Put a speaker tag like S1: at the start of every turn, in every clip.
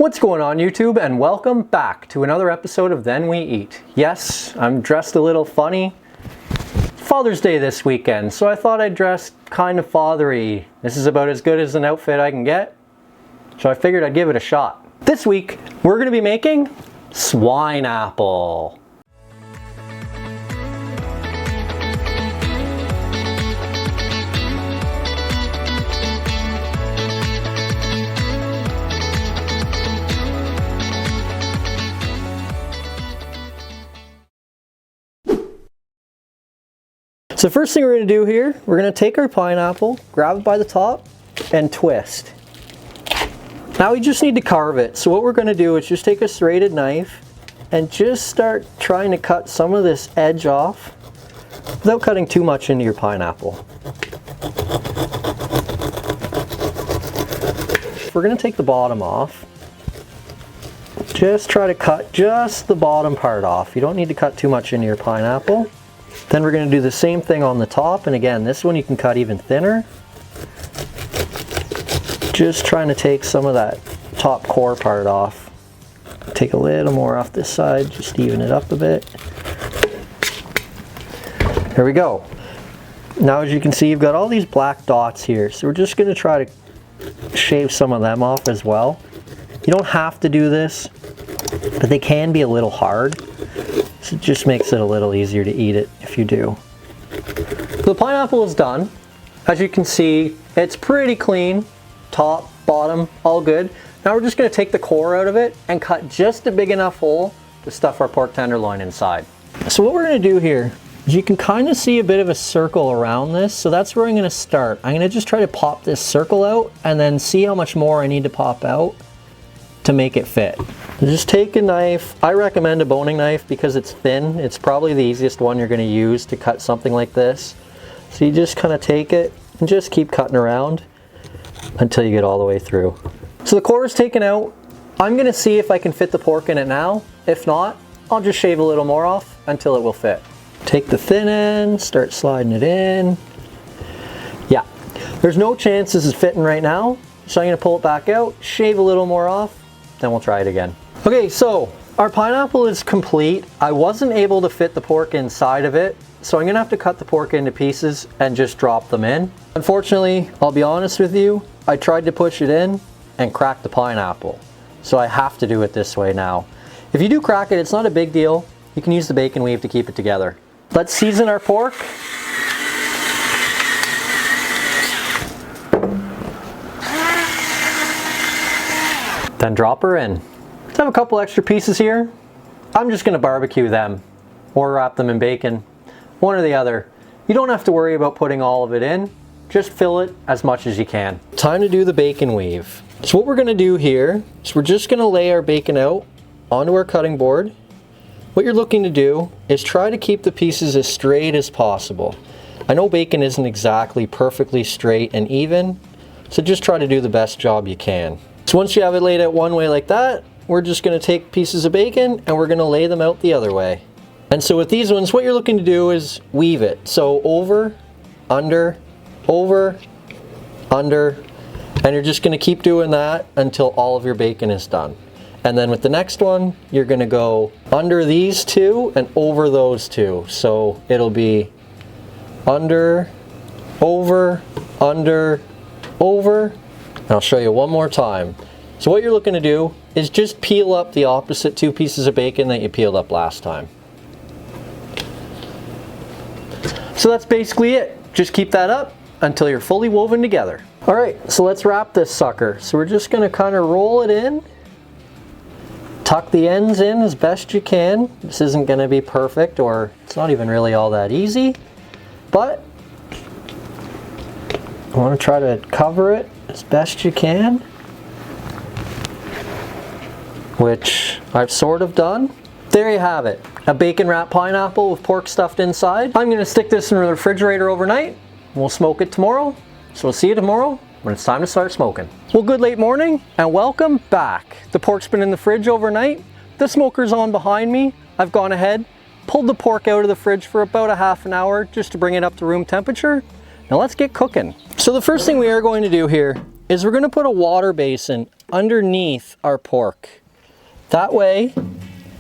S1: What's going on YouTube, and welcome back to another episode of Then We Eat. Yes, I'm dressed a little funny. Father's Day this weekend, so I thought I'd dress kind of fathery. This is about as good as an outfit I can get, so I figured I'd give it a shot. This week, we're going to be making Swineapple. So the first thing we're going to do here, we're going to take our pineapple, grab it by the top, and twist. Now we just need to carve it. So what we're going to do is just take a serrated knife and just start trying to cut some of this edge off without cutting too much into your pineapple. We're going to take the bottom off. Just try to cut just the bottom part off. You don't need to cut too much into your pineapple. Then we're going to do the same thing on the top, and again, this one you can cut even thinner. Just trying to take some of that top core part off. Take a little more off this side, just even it up a bit. There we go. Now as you can see, you've got all these black dots here, so we're just going to try to shave some of them off as well. You don't have to do this, but they can be a little hard. So it just makes it a little easier to eat it if you do. So the pineapple is done. As you can see, it's pretty clean. Top, bottom, all good. Now we're just going to take the core out of it and cut just a big enough hole to stuff our pork tenderloin inside. So what we're going to do here is you can kind of see a bit of a circle around this. So that's where I'm going to start. I'm going to just try to pop this circle out and then see how much more I need to pop out to make it fit. Just take a knife. I recommend a boning knife because it's thin. It's probably the easiest one you're going to use to cut something like this. So you just kind of take it and just keep cutting around until you get all the way through. So the core is taken out. I'm going to see if I can fit the pork in it now. If not, I'll just shave a little more off until it will fit. Take the thin end, start sliding it in. Yeah, there's no chance this is fitting right now. So I'm going to pull it back out, shave a little more off, then we'll try it again. Okay, so our pineapple is complete. I wasn't able to fit the pork inside of it, so I'm gonna have to cut the pork into pieces and just drop them in. Unfortunately, I'll be honest with you, I tried to push it in and crack the pineapple. So I have to do it this way now. If you do crack it, it's not a big deal. You can use the bacon weave to keep it together. Let's season our pork. Then drop her in. I have a couple extra pieces here. I'm just going to barbecue them or wrap them in bacon, one or the other. You don't have to worry about putting all of it in. Just fill it as much as you can. Time to do the bacon weave. So what we're going to do here is we're just going to lay our bacon out onto our cutting board. What you're looking to do is try to keep the pieces as straight as possible. I know bacon isn't exactly perfectly straight and even, so just try to do the best job you can. So once you have it laid out one way like that, we're just going to take pieces of bacon and we're going to lay them out the other way. And so with these ones, what you're looking to do is weave it. So over, under, and you're just going to keep doing that until all of your bacon is done. And then with the next one, you're going to go under these two and over those two. So it'll be under, over, and I'll show you one more time. So what you're looking to do is just peel up the opposite two pieces of bacon that you peeled up last time. So that's basically it. Just keep that up until you're fully woven together. All right, so let's wrap this sucker. So we're just gonna kind of roll it in, tuck the ends in as best you can. This isn't gonna be perfect, or it's not even really all that easy, but I wanna try to cover it as best you can, which I've sort of done. There you have it, a bacon wrapped pineapple with pork stuffed inside. I'm gonna stick this in the refrigerator overnight. We'll smoke it tomorrow. So we'll see you tomorrow when it's time to start smoking. Well, good late morning and welcome back. The pork's been in the fridge overnight. The smoker's on behind me. I've gone ahead, pulled the pork out of the fridge for about a half an hour just to bring it up to room temperature. Now let's get cooking. So the first thing we are going to do here is we're going to put a water basin underneath our pork. That way,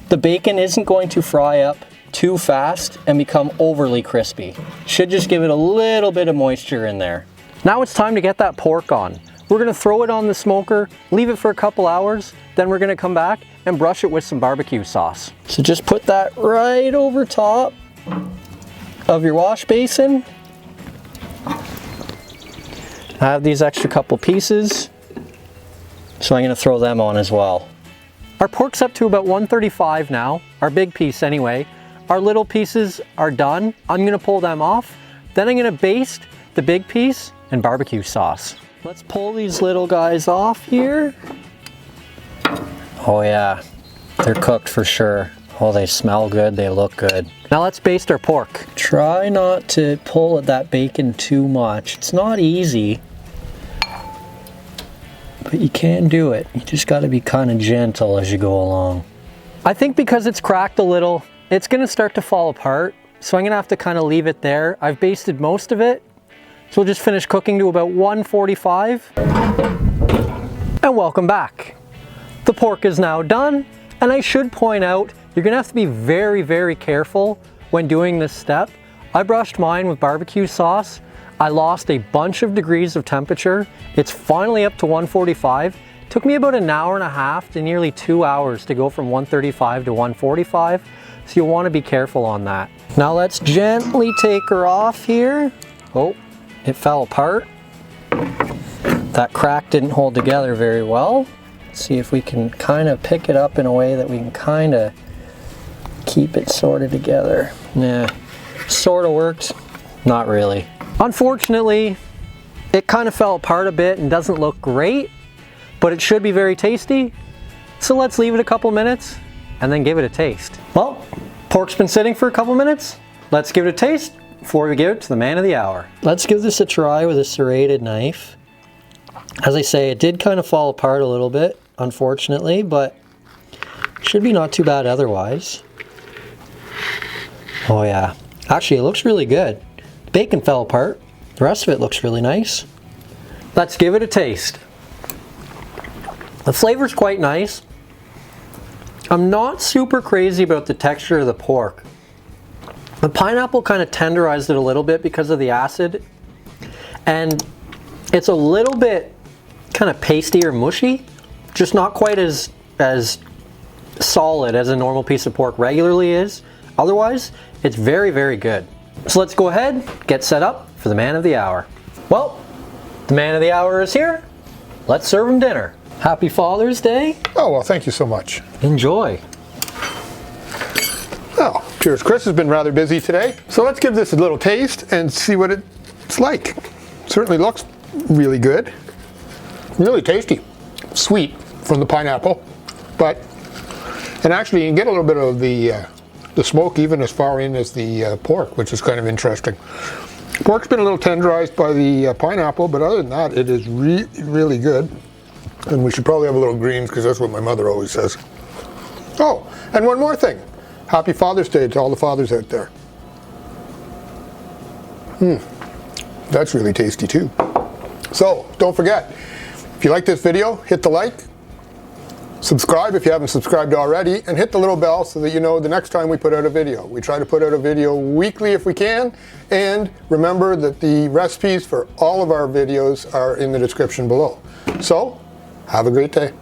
S1: the bacon isn't going to fry up too fast and become overly crispy. Should just give it a little bit of moisture in there. Now it's time to get that pork on. We're gonna throw it on the smoker, leave it for a couple hours, then we're gonna come back and brush it with some barbecue sauce. So just put that right over top of your wash basin. I have these extra couple pieces, so I'm gonna throw them on as well. Our pork's up to about 135 now, our big piece anyway. Our little pieces are done. I'm gonna pull them off. Then I'm gonna baste the big piece in barbecue sauce. Let's pull these little guys off here. Oh yeah, they're cooked for sure. Oh, they smell good, they look good. Now let's baste our pork. Try not to pull at that bacon too much. It's not easy, but you can do it. You just gotta be kind of gentle as you go along. I think because it's cracked a little, it's gonna start to fall apart. So I'm gonna have to kind of leave it there. I've basted most of it. So we'll just finish cooking to about 145. And welcome back. The pork is now done. And I should point out, you're gonna have to be very, very careful when doing this step. I brushed mine with barbecue sauce. I lost a bunch of degrees of temperature. It's finally up to 145. Took me about an hour and a half to nearly 2 hours to go from 135 to 145. So you'll wanna be careful on that. Now let's gently take her off here. Oh, it fell apart. That crack didn't hold together very well. Let's see if we can kind of pick it up in a way that we can kind of keep it sort of together. Nah, sort of worked, not really. Unfortunately, it kind of fell apart a bit and doesn't look great, but it should be very tasty. So let's leave it a couple minutes and then give it a taste. Well, pork's been sitting for a couple minutes. Let's give it a taste before we give it to the man of the hour. Let's give this a try with a serrated knife. As I say, it did kind of fall apart a little bit, unfortunately, but should be not too bad otherwise. Oh yeah, actually it looks really good. The bacon fell apart. The rest of it looks really nice. Let's give it a taste. The flavor's quite nice. I'm not super crazy about the texture of the pork. The pineapple kind of tenderized it a little bit because of the acid, and it's a little bit kind of pasty or mushy, just not quite as solid as a normal piece of pork regularly is. Otherwise, it's very, very good. So let's go ahead, get set up for the man of the hour. Well, the man of the hour is here. Let's serve him dinner. Happy Father's Day.
S2: Oh, well, thank you so much.
S1: Enjoy.
S2: Well, cheers. Chris has been rather busy today, so let's give this a little taste and see what it's like. Certainly looks really good. Really tasty. Sweet from the pineapple, and actually you can get a little bit of the smoke even as far in as the pork, which is kind of interesting. Pork's been a little tenderized by the pineapple, but other than that, it is really good. And we should probably have a little greens because that's what my mother always says. Oh, and one more thing. Happy Father's Day to all the fathers out there. That's really tasty too. So, don't forget, if you like this video, hit the like, subscribe if you haven't subscribed already, and hit the little bell so that you know the next time we put out a video. We try to put out a video weekly if we can, and remember that the recipes for all of our videos are in the description below. So, have a great day.